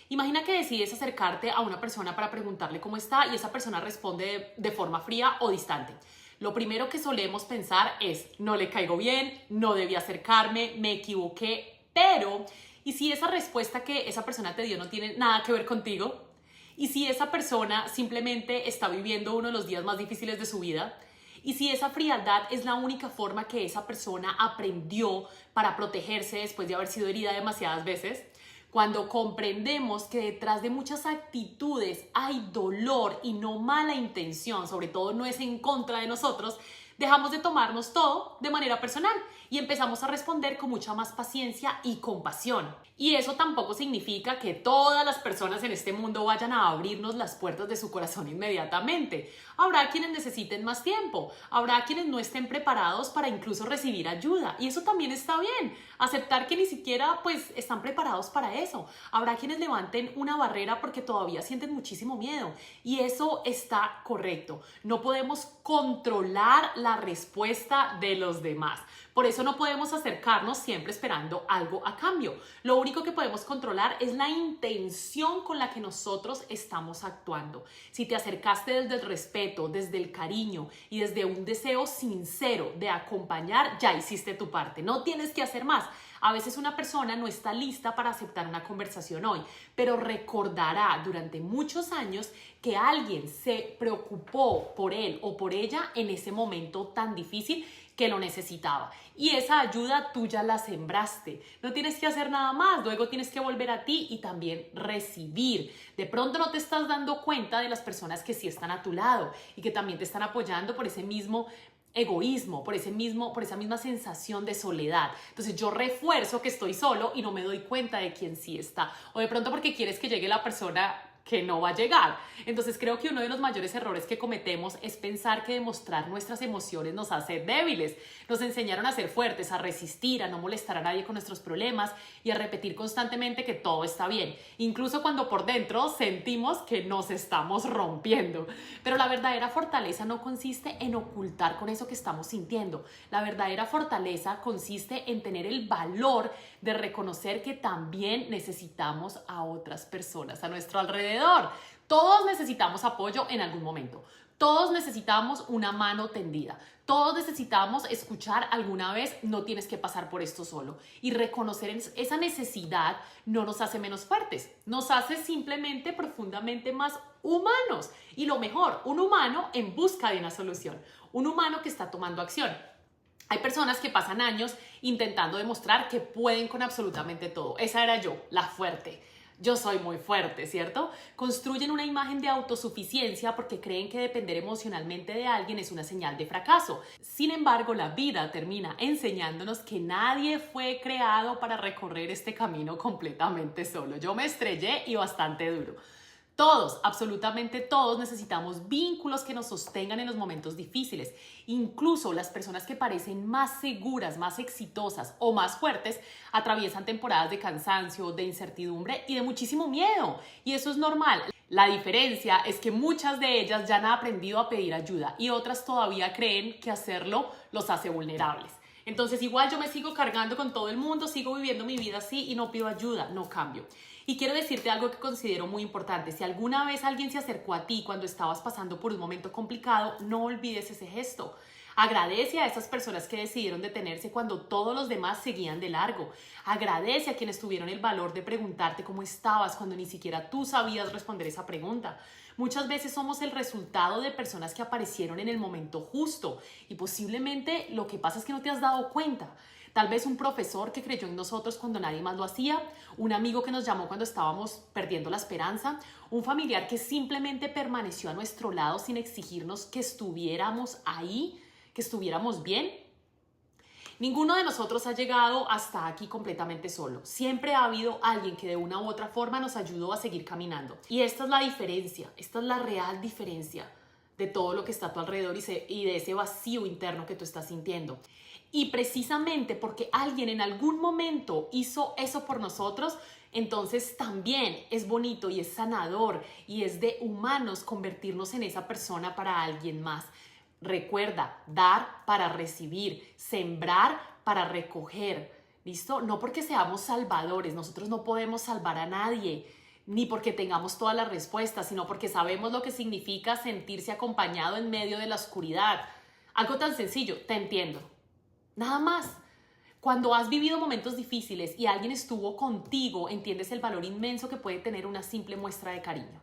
Imagina que decides acercarte a una persona para preguntarle cómo está y esa persona responde de forma fría o distante. Lo primero que solemos pensar es, no le caigo bien, no debí acercarme, me equivoqué, pero ¿y si esa respuesta que esa persona te dio no tiene nada que ver contigo? ¿Y si esa persona simplemente está viviendo uno de los días más difíciles de su vida? ¿Y si esa frialdad es la única forma que esa persona aprendió para protegerse después de haber sido herida demasiadas veces? Cuando comprendemos que detrás de muchas actitudes hay dolor y no mala intención, sobre todo no es en contra de nosotros, dejamos de tomarnos todo de manera personal y empezamos a responder con mucha más paciencia y compasión. Y eso tampoco significa que todas las personas en este mundo vayan a abrirnos las puertas de su corazón inmediatamente. Habrá quienes necesiten más tiempo, habrá quienes no estén preparados para incluso recibir ayuda y eso también está bien. Aceptar que ni siquiera pues están preparados para eso. Habrá quienes levanten una barrera porque todavía sienten muchísimo miedo y eso está correcto. No podemos controlar la respuesta de los demás. Por eso no podemos acercarnos siempre esperando algo a cambio. Lo único que podemos controlar es la intención con la que nosotros estamos actuando. Si te acercaste desde el respeto, desde el cariño y desde un deseo sincero de acompañar, ya hiciste tu parte. No tienes que hacer más. A veces una persona no está lista para aceptar una conversación hoy, pero recordará durante muchos años que alguien se preocupó por él o por ella en ese momento tan difícil que lo necesitaba. Y esa ayuda tú ya la sembraste. No tienes que hacer nada más, luego tienes que volver a ti y también recibir. De pronto no te estás dando cuenta de las personas que sí están a tu lado y que también te están apoyando por ese mismo egoísmo, por esa misma sensación de soledad. Entonces yo refuerzo que estoy solo y no me doy cuenta de quién sí está. O de pronto porque quieres que llegue la persona que no va a llegar. Entonces creo que uno de los mayores errores que cometemos es pensar que demostrar nuestras emociones nos hace débiles. Nos enseñaron a ser fuertes, a resistir, a no molestar a nadie con nuestros problemas y a repetir constantemente que todo está bien, incluso cuando por dentro sentimos que nos estamos rompiendo. Pero la verdadera fortaleza no consiste en ocultar con eso que estamos sintiendo. La verdadera fortaleza consiste en tener el valor de reconocer que también necesitamos a otras personas a nuestro alrededor. Todos necesitamos apoyo en algún momento. Todos necesitamos una mano tendida. Todos necesitamos escuchar alguna vez, no tienes que pasar por esto solo. Y reconocer esa necesidad no nos hace menos fuertes, nos hace simplemente profundamente más humanos. Y lo mejor, un humano en busca de una solución, un humano que está tomando acción. Hay personas que pasan años intentando demostrar que pueden con absolutamente todo. Esa era yo, la fuerte. Yo soy muy fuerte, ¿cierto? Construyen una imagen de autosuficiencia porque creen que depender emocionalmente de alguien es una señal de fracaso. Sin embargo, la vida termina enseñándonos que nadie fue creado para recorrer este camino completamente solo. Yo me estrellé y bastante duro. Todos, absolutamente todos, necesitamos vínculos que nos sostengan en los momentos difíciles. Incluso las personas que parecen más seguras, más exitosas o más fuertes atraviesan temporadas de cansancio, de incertidumbre y de muchísimo miedo. Y eso es normal. La diferencia es que muchas de ellas ya han aprendido a pedir ayuda y otras todavía creen que hacerlo los hace vulnerables. Entonces igual yo me sigo cargando con todo el mundo, sigo viviendo mi vida así y no pido ayuda, no cambio. Y quiero decirte algo que considero muy importante. Si alguna vez alguien se acercó a ti cuando estabas pasando por un momento complicado, no olvides ese gesto. Agradece a esas personas que decidieron detenerse cuando todos los demás seguían de largo. Agradece a quienes tuvieron el valor de preguntarte cómo estabas cuando ni siquiera tú sabías responder esa pregunta. Muchas veces somos el resultado de personas que aparecieron en el momento justo y posiblemente lo que pasa es que no te has dado cuenta. Tal vez un profesor que creyó en nosotros cuando nadie más lo hacía, un amigo que nos llamó cuando estábamos perdiendo la esperanza, un familiar que simplemente permaneció a nuestro lado sin exigirnos que estuviéramos ahí, que estuviéramos bien. Ninguno de nosotros ha llegado hasta aquí completamente solo. Siempre ha habido alguien que de una u otra forma nos ayudó a seguir caminando. Y esta es la diferencia, esta es la real diferencia de todo lo que está a tu alrededor y de ese vacío interno que tú estás sintiendo. Y precisamente porque alguien en algún momento hizo eso por nosotros, entonces también es bonito y es sanador y es de humanos convertirnos en esa persona para alguien más. Recuerda, dar para recibir, sembrar para recoger. ¿Listo? No porque seamos salvadores, nosotros no podemos salvar a nadie, ni porque tengamos todas las respuestas, sino porque sabemos lo que significa sentirse acompañado en medio de la oscuridad. Algo tan sencillo, te entiendo. Nada más. Cuando has vivido momentos difíciles y alguien estuvo contigo, entiendes el valor inmenso que puede tener una simple muestra de cariño.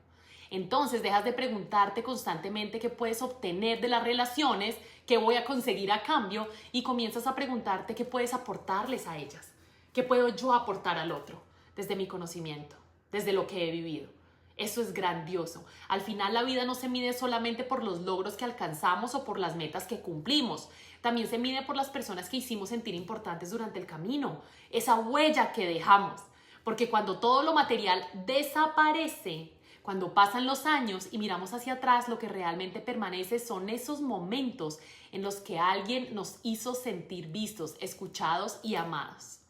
Entonces dejas de preguntarte constantemente qué puedes obtener de las relaciones, qué voy a conseguir a cambio y comienzas a preguntarte qué puedes aportarles a ellas, qué puedo yo aportar al otro desde mi conocimiento, desde lo que he vivido. Eso es grandioso. Al final la vida no se mide solamente por los logros que alcanzamos o por las metas que cumplimos. También se mide por las personas que hicimos sentir importantes durante el camino. Esa huella que dejamos. Porque cuando todo lo material desaparece, cuando pasan los años y miramos hacia atrás, lo que realmente permanece son esos momentos en los que alguien nos hizo sentir vistos, escuchados y amados.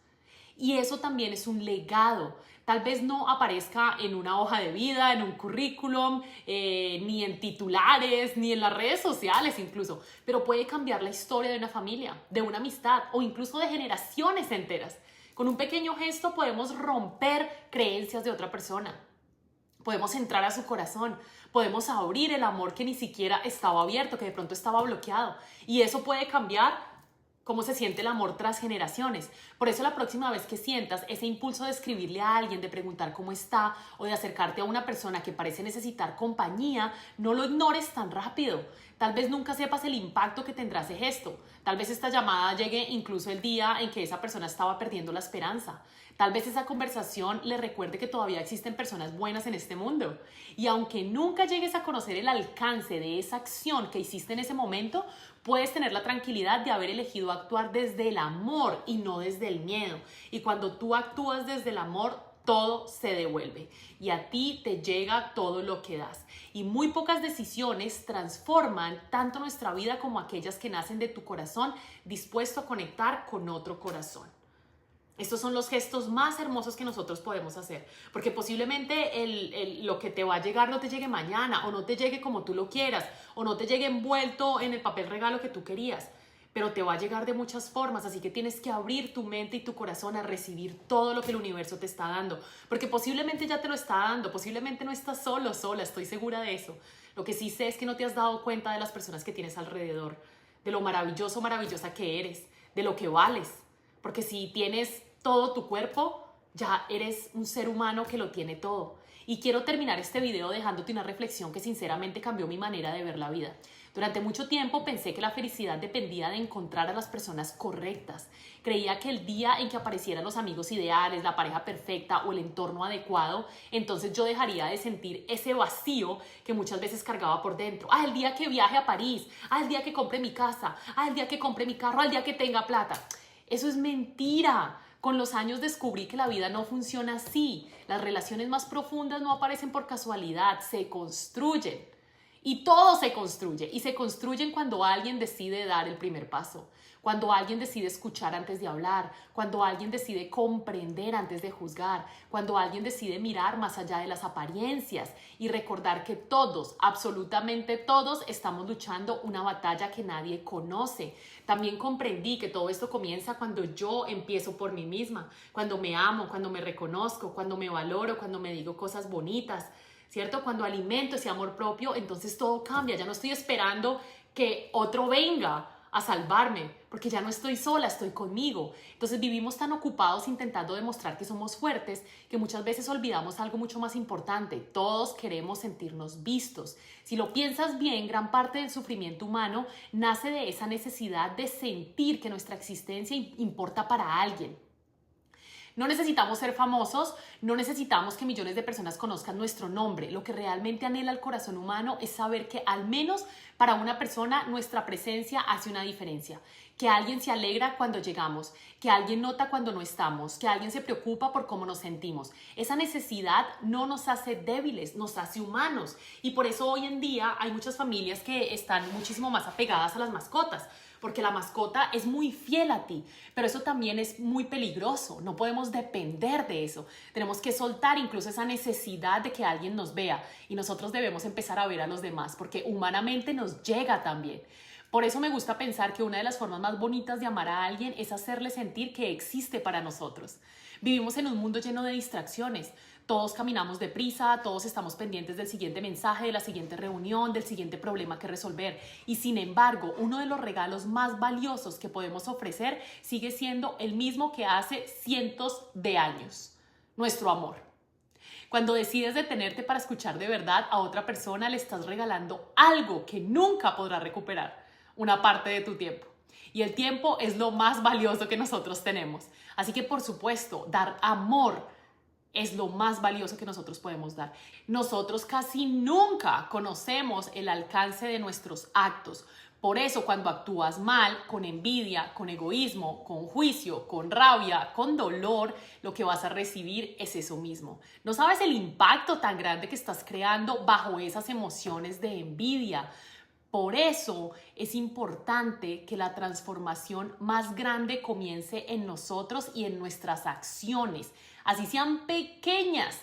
Y eso también es un legado. Tal vez no aparezca en una hoja de vida, en un currículum, ni en titulares, ni en las redes sociales incluso, pero puede cambiar la historia de una familia, de una amistad o incluso de generaciones enteras. Con un pequeño gesto podemos romper creencias de otra persona. Podemos entrar a su corazón, podemos abrir el amor que ni siquiera estaba abierto, que de pronto estaba bloqueado. Y eso puede cambiar cómo se siente el amor tras generaciones. Por eso la próxima vez que sientas ese impulso de escribirle a alguien, de preguntar cómo está o de acercarte a una persona que parece necesitar compañía, no lo ignores tan rápido. Tal vez nunca sepas el impacto que tendrá ese gesto. Tal vez esta llamada llegue incluso el día en que esa persona estaba perdiendo la esperanza. Tal vez esa conversación le recuerde que todavía existen personas buenas en este mundo. Y aunque nunca llegues a conocer el alcance de esa acción que hiciste en ese momento, puedes tener la tranquilidad de haber elegido actuar desde el amor y no desde el miedo. Y cuando tú actúas desde el amor, todo se devuelve y a ti te llega todo lo que das. Y muy pocas decisiones transforman tanto nuestra vida como aquellas que nacen de tu corazón dispuesto a conectar con otro corazón. Estos son los gestos más hermosos que nosotros podemos hacer, porque posiblemente lo que te va a llegar no te llegue mañana, o no te llegue como tú lo quieras, o no te llegue envuelto en el papel regalo que tú querías, pero te va a llegar de muchas formas, así que tienes que abrir tu mente y tu corazón a recibir todo lo que el universo te está dando, porque posiblemente ya te lo está dando, posiblemente no estás solo, sola, estoy segura de eso. Lo que sí sé es que no te has dado cuenta de las personas que tienes alrededor, de lo maravilloso, maravillosa que eres, de lo que vales, porque si tienes todo tu cuerpo, ya eres un ser humano que lo tiene todo. Y quiero terminar este video dejándote una reflexión que sinceramente cambió mi manera de ver la vida. Durante mucho tiempo pensé que la felicidad dependía de encontrar a las personas correctas. Creía que el día en que aparecieran los amigos ideales, la pareja perfecta o el entorno adecuado, entonces yo dejaría de sentir ese vacío que muchas veces cargaba por dentro. El día que viaje a París, el día que compre mi casa, el día que compre mi carro, el día que tenga plata. Eso es mentira. Con los años descubrí que la vida no funciona así. Las relaciones más profundas no aparecen por casualidad, se construyen. Y todo se construye. Y se construyen cuando alguien decide dar el primer paso. Cuando alguien decide escuchar antes de hablar. Cuando alguien decide comprender antes de juzgar. Cuando alguien decide mirar más allá de las apariencias. Y recordar que todos, absolutamente todos, estamos luchando una batalla que nadie conoce. También comprendí que todo esto comienza cuando yo empiezo por mí misma. Cuando me amo, cuando me reconozco, cuando me valoro, cuando me digo cosas bonitas. ¿Cierto? Cuando alimento ese amor propio, entonces todo cambia. Ya no estoy esperando que otro venga a salvarme, porque ya no estoy sola, estoy conmigo. Entonces vivimos tan ocupados intentando demostrar que somos fuertes que muchas veces olvidamos algo mucho más importante. Todos queremos sentirnos vistos. Si lo piensas bien, gran parte del sufrimiento humano nace de esa necesidad de sentir que nuestra existencia importa para alguien. No necesitamos ser famosos, no necesitamos que millones de personas conozcan nuestro nombre. Lo que realmente anhela el corazón humano es saber que al menos para una persona nuestra presencia hace una diferencia. Que alguien se alegra cuando llegamos, que alguien nota cuando no estamos, que alguien se preocupa por cómo nos sentimos. Esa necesidad no nos hace débiles, nos hace humanos. Y por eso hoy en día hay muchas familias que están muchísimo más apegadas a las mascotas. Porque la mascota es muy fiel a ti, pero eso también es muy peligroso. No podemos depender de eso. Tenemos que soltar incluso esa necesidad de que alguien nos vea y nosotros debemos empezar a ver a los demás porque humanamente nos llega también. Por eso me gusta pensar que una de las formas más bonitas de amar a alguien es hacerle sentir que existe para nosotros. Vivimos en un mundo lleno de distracciones. Todos caminamos deprisa, todos estamos pendientes del siguiente mensaje, de la siguiente reunión, del siguiente problema que resolver. Y sin embargo, uno de los regalos más valiosos que podemos ofrecer sigue siendo el mismo que hace cientos de años: nuestro amor. Cuando decides detenerte para escuchar de verdad a otra persona, le estás regalando algo que nunca podrás recuperar: una parte de tu tiempo. Y el tiempo es lo más valioso que nosotros tenemos. Así que, por supuesto, dar amor es lo más valioso que nosotros podemos dar. Nosotros casi nunca conocemos el alcance de nuestros actos. Por eso, cuando actúas mal, con envidia, con egoísmo, con juicio, con rabia, con dolor, lo que vas a recibir es eso mismo. No sabes el impacto tan grande que estás creando bajo esas emociones de envidia. Por eso es importante que la transformación más grande comience en nosotros y en nuestras acciones. Así sean pequeñas,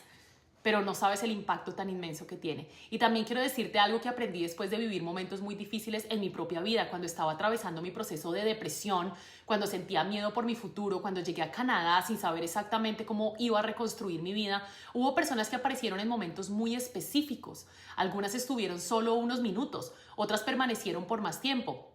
pero no sabes el impacto tan inmenso que tiene. Y también quiero decirte algo que aprendí después de vivir momentos muy difíciles en mi propia vida, cuando estaba atravesando mi proceso de depresión, cuando sentía miedo por mi futuro, cuando llegué a Canadá sin saber exactamente cómo iba a reconstruir mi vida. Hubo personas que aparecieron en momentos muy específicos. Algunas estuvieron solo unos minutos, otras permanecieron por más tiempo.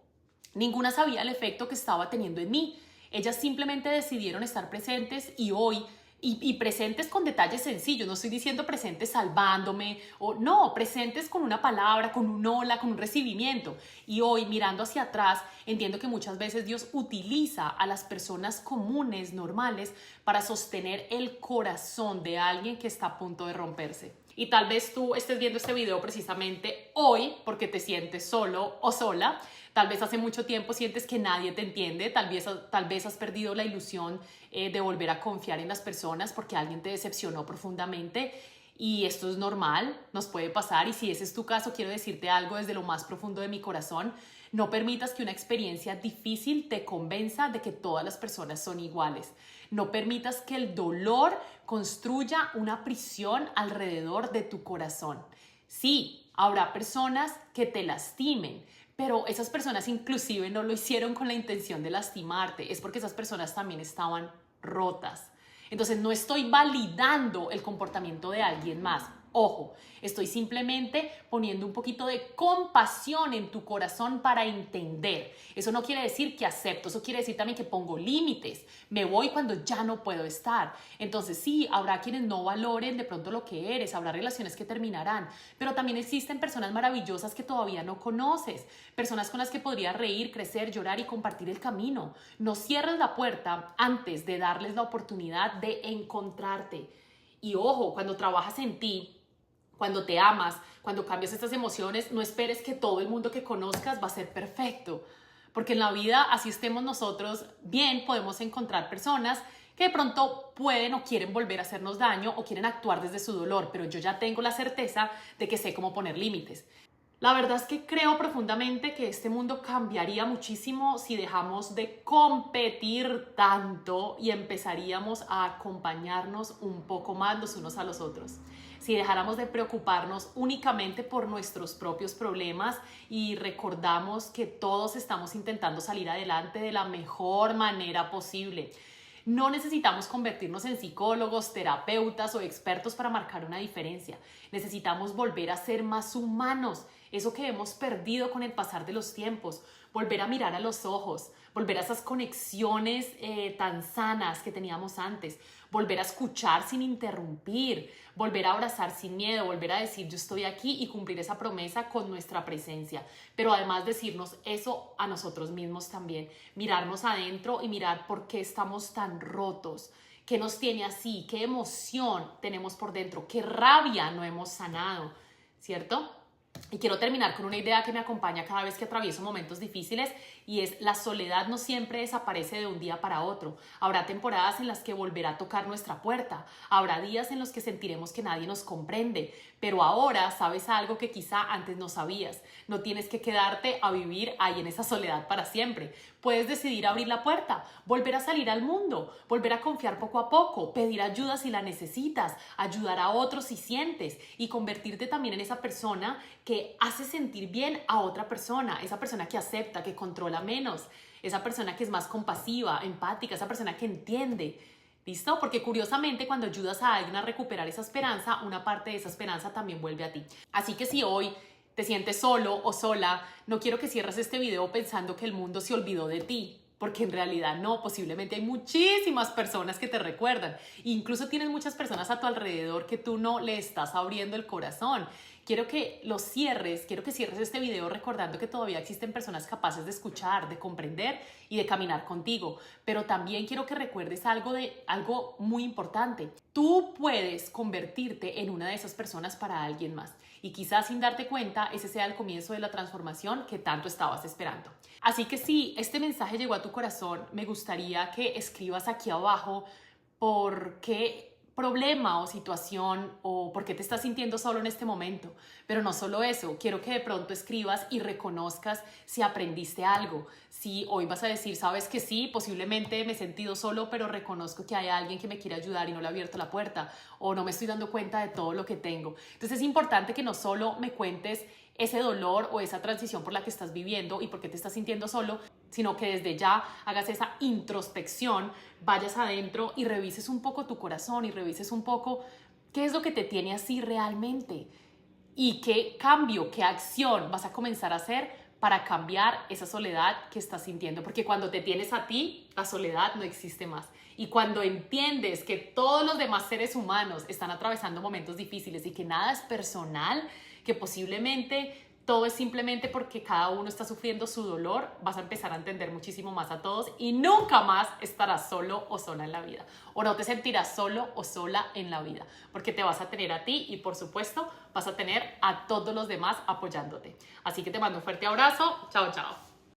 Ninguna sabía el efecto que estaba teniendo en mí. Ellas simplemente decidieron estar presentes y hoy, y presentes con detalles sencillos. No estoy diciendo presentes salvándome, o no, presentes con una palabra, con un hola, con un recibimiento. Y hoy, mirando hacia atrás, entiendo que muchas veces Dios utiliza a las personas comunes, normales, para sostener el corazón de alguien que está a punto de romperse. Y tal vez tú estés viendo este video precisamente hoy porque te sientes solo o sola. Tal vez hace mucho tiempo sientes que nadie te entiende, tal vez has perdido la ilusión de volver a confiar en las personas porque alguien te decepcionó profundamente, y esto es normal, nos puede pasar, y si ese es tu caso, quiero decirte algo desde lo más profundo de mi corazón: no permitas que una experiencia difícil te convenza de que todas las personas son iguales. No permitas que el dolor construya una prisión alrededor de tu corazón. Sí, habrá personas que te lastimen, pero esas personas inclusive no lo hicieron con la intención de lastimarte, es porque esas personas también estaban rotas. Entonces no estoy validando el comportamiento de alguien más. Ojo, estoy simplemente poniendo un poquito de compasión en tu corazón para entender. Eso no quiere decir que acepto, eso quiere decir también que pongo límites. Me voy cuando ya no puedo estar. Entonces sí, habrá quienes no valoren de pronto lo que eres, habrá relaciones que terminarán, pero también existen personas maravillosas que todavía no conoces, personas con las que podrías reír, crecer, llorar y compartir el camino. No cierres la puerta antes de darles la oportunidad de encontrarte. Y ojo, cuando trabajas en ti, cuando te amas, cuando cambias estas emociones, no esperes que todo el mundo que conozcas va a ser perfecto. Porque en la vida, así estemos nosotros bien, podemos encontrar personas que de pronto pueden o quieren volver a hacernos daño o quieren actuar desde su dolor, pero yo ya tengo la certeza de que sé cómo poner límites. La verdad es que creo profundamente que este mundo cambiaría muchísimo si dejamos de competir tanto y empezaríamos a acompañarnos un poco más los unos a los otros. Si dejáramos de preocuparnos únicamente por nuestros propios problemas y recordamos que todos estamos intentando salir adelante de la mejor manera posible. No necesitamos convertirnos en psicólogos, terapeutas o expertos para marcar una diferencia. Necesitamos volver a ser más humanos, eso que hemos perdido con el pasar de los tiempos, volver a mirar a los ojos, volver a esas conexiones tan sanas que teníamos antes, volver a escuchar sin interrumpir, volver a abrazar sin miedo, volver a decir yo estoy aquí y cumplir esa promesa con nuestra presencia. Pero además decirnos eso a nosotros mismos también, mirarnos adentro y mirar por qué estamos tan rotos, qué nos tiene así, qué emoción tenemos por dentro, qué rabia no hemos sanado, ¿cierto? Y quiero terminar con una idea que me acompaña cada vez que atravieso momentos difíciles, y es: la soledad no siempre desaparece de un día para otro. Habrá temporadas en las que volverá a tocar nuestra puerta, habrá días en los que sentiremos que nadie nos comprende, pero ahora sabes algo que quizá antes no sabías. No tienes que quedarte a vivir ahí en esa soledad para siempre. Puedes decidir abrir la puerta, volver a salir al mundo, volver a confiar poco a poco, pedir ayuda si la necesitas, ayudar a otros si sientes, y convertirte también en esa persona que hace sentir bien a otra persona, esa persona que acepta, que controla menos, esa persona que es más compasiva, empática, esa persona que entiende. ¿Listo? Porque curiosamente, cuando ayudas a alguien a recuperar esa esperanza, una parte de esa esperanza también vuelve a ti. Así que si hoy te sientes solo o sola, no quiero que cierres este video pensando que el mundo se olvidó de ti, porque en realidad no, posiblemente hay muchísimas personas que te recuerdan. Incluso tienes muchas personas a tu alrededor que tú no le estás abriendo el corazón. Quiero que cierres este video recordando que todavía existen personas capaces de escuchar, de comprender y de caminar contigo. Pero también quiero que recuerdes algo muy importante. Tú puedes convertirte en una de esas personas para alguien más. Y quizás sin darte cuenta, ese sea el comienzo de la transformación que tanto estabas esperando. Así que si este mensaje llegó a tu corazón, me gustaría que escribas aquí abajo por qué problema o situación o por qué te estás sintiendo solo en este momento. Pero no solo eso, quiero que de pronto escribas y reconozcas si aprendiste algo. Si hoy vas a decir, sabes que sí, posiblemente me he sentido solo, pero reconozco que hay alguien que me quiere ayudar y no le ha abierto la puerta, o no me estoy dando cuenta de todo lo que tengo. Entonces es importante que no solo me cuentes ese dolor o esa transición por la que estás viviendo y por qué te estás sintiendo solo, sino que desde ya hagas esa introspección, vayas adentro y revises un poco tu corazón y revises un poco qué es lo que te tiene así realmente y qué cambio, qué acción vas a comenzar a hacer para cambiar esa soledad que estás sintiendo, porque cuando te tienes a ti, la soledad no existe más. Y cuando entiendes que todos los demás seres humanos están atravesando momentos difíciles y que nada es personal, que posiblemente todo es simplemente porque cada uno está sufriendo su dolor, vas a empezar a entender muchísimo más a todos y nunca más estarás solo o sola en la vida. O no te sentirás solo o sola en la vida, porque te vas a tener a ti y, por supuesto, vas a tener a todos los demás apoyándote. Así que te mando un fuerte abrazo. Chao, chao.